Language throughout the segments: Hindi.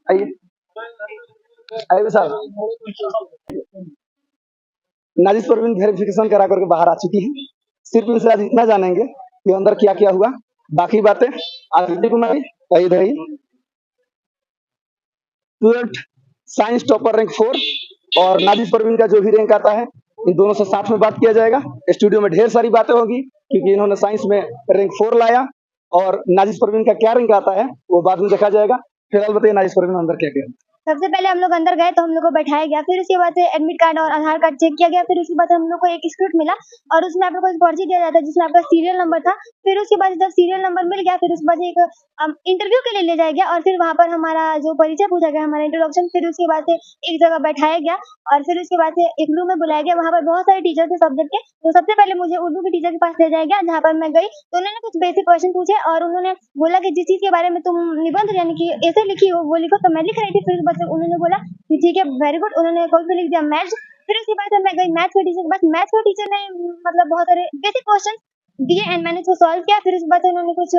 आइए आइए साहब, नाजिस परवीन वेरिफिकेशन करा करके बाहर आ चुकी है। सिर्फ इनसे आज इतना जानेंगे कि अंदर क्या क्या हुआ, बाकी बातें आकृति कुमारी इधर ही 12th साइंस टॉपर रैंक 4 और नाजिस परवीन का जो भी रैंक आता है, इन दोनों से साथ में बात किया जाएगा। स्टूडियो में ढेर सारी बातें होगी क्योंकि इन्होंने साइंस में रैंक 4 लाया और नाजिस परवीन का क्या रैंक आता है वो बाद में देखा जाएगा। फिलहाल बताइए नाजिस परवीन अंदर क्या क्या। सबसे पहले हम लोग अंदर गए तो हम लोग को बैठाया गया, फिर उसके बाद से एडमिट कार्ड और आधार कार्ड चेक किया गया, फिर उसके बाद हम लोग को एक स्क्रिप्ट मिला और उसमें आप लोग को एक पर्ची दिया जाता है जिसमें आपका सीरियल नंबर था। फिर उसके बाद जब सीरियल नंबर मिल गया, फिर उसके बाद एक इंटरव्यू के लिए ले जाया गया और फिर वहाँ पर हमारा जो परिचय पूछा गया, हमारा इंट्रोडक्शन, फिर उसके बाद से एक जगह बैठाया गया और फिर उसके बाद से एक रूम में बुलाया गया। वहाँ पर बहुत सारे टीचर थे सब्जेक्ट के, तो सबसे पहले मुझे उर्दू के टीचर के पास ले जाया गया, जहाँ पर मैं गई तो उन्होंने कुछ बेसिक क्वेश्चन पूछे और उन्होंने बोला कि जिस चीज के बारे में तुम निबंध यानी कि ऐसे लिखी हो वो लिखो। तो मैं लिख रही थी, फिर बच्चे उन्होंने बोला कि ठीक है वेरी गुड, उन्होंने कॉल पे लिख दिया मैथ्स। फिर उसके बाद मैं गई मैथ्स के टीचर के पास, मैथ्स के टीचर ने मतलब बहुत सारे बेसिक क्वेश्चन दिए एंड मैंने उसको सॉल्व किया। फिर उसके बाद उन्होंने कुछ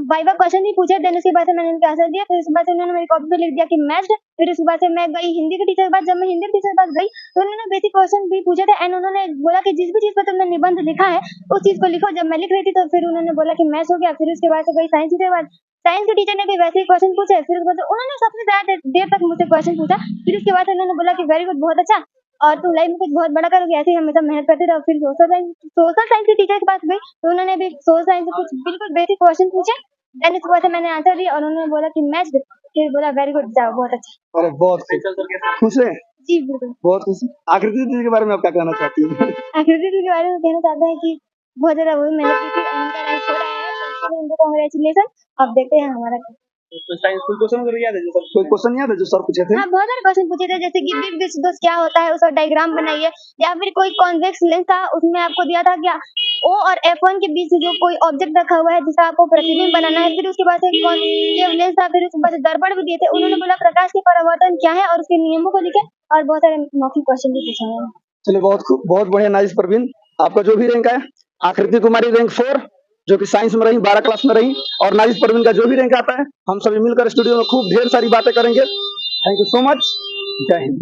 वाइवा क्वेश्चन भी पूछे, देन उसके बाद मैंने उनका आंसर दिया। फिर उसके बाद उन्होंने मेरी कॉपी पे लिख दिया कि मैथ्स। फिर उसके बाद मैं गई हिंदी के टीचर के पास, जब मैं हिंदी के टीचर के पास गई तो उन्होंने बेसिक क्वेश्चन भी पूछे थे एंड उन्होंने बोला कि जिस भी चीज पर तुमने निबंध लिखा है उस चीज को लिखो। जब मैं लिख रही थी तो फिर उन्होंने बोला कि मैथ्स हो गया। फिर उसके बाद गई साइंस के बाद, साइंस के टीचर ने भी वैसे ही क्वेश्चन पूछे। फिर उसके बाद उन्होंने सबसे ज्यादा देर तक मुझसे क्वेश्चन पूछा। फिर उसके बाद उन्होंने बोला कि वेरी गुड, बहुत अच्छा, और तुम लाइफ में कुछ बहुत बड़ा करोगे, ऐसे ही हमेशा मेहनत करते रहो। फिर सोशल साइंस के टीचर के पास गई तो उन्होंने भी सोशल साइंस से कुछ बिल्कुल बेसिक क्वेश्चन पूछे, देन उसके बाद मैंने आंसर दिया और उन्होंने बोला कि मैथ्स। फिर बोला वेरी गुड, जाओ, बहुत अच्छा। अरे बहुत खुश है। जी बिल्कुल, बहुत खुश। आकृति दीदी के बारे में आप क्या कहना चाहती हैं? आकृति दीदी के बारे में कहना चाहते हैं कि बहुत ज्यादा वो मेहनत की थी और उनका रैंक छोटा है, तो इसके लिए उनको कांग्रेचुलेशन। अब देखते हैं हमारा कोई क्वेश्चन याद है जो सर, कोई क्वेश्चन याद है जो सर पूछे थे? हाँ, बहुत सारे क्वेश्चन पूछे थे, जैसे कि बिग डिस्क क्या होता है, उसका डायग्राम बनाइए, या फिर कोई कॉन्वेक्स लेंस था उसमें आपको दिया था क्या O और F1 के बीच जो कोई ऑब्जेक्ट रखा हुआ है जिसका आपको प्रतिबिंब बनाना है। फिर उसके बाद कॉन्केव लेंस था, फिर उसके बाद दर्पण भी दिए थे। उन्होंने बोला प्रकाश के परावर्तन क्या है और उसके नियमों को लिखे, और बहुत सारे मौखिक क्वेश्चन भी पूछे हैं। चलिए बहुत बढ़िया नाजिस परवीन, आपका जो भी रैंक है, आकृति कुमारी रैंक 4 जो कि साइंस में रही, 12 क्लास में रही, और नाजिस परवीन का जो भी रैंक आता है हम सभी मिलकर स्टूडियो में खूब ढेर सारी बातें करेंगे। थैंक यू सो मच, जय हिंद।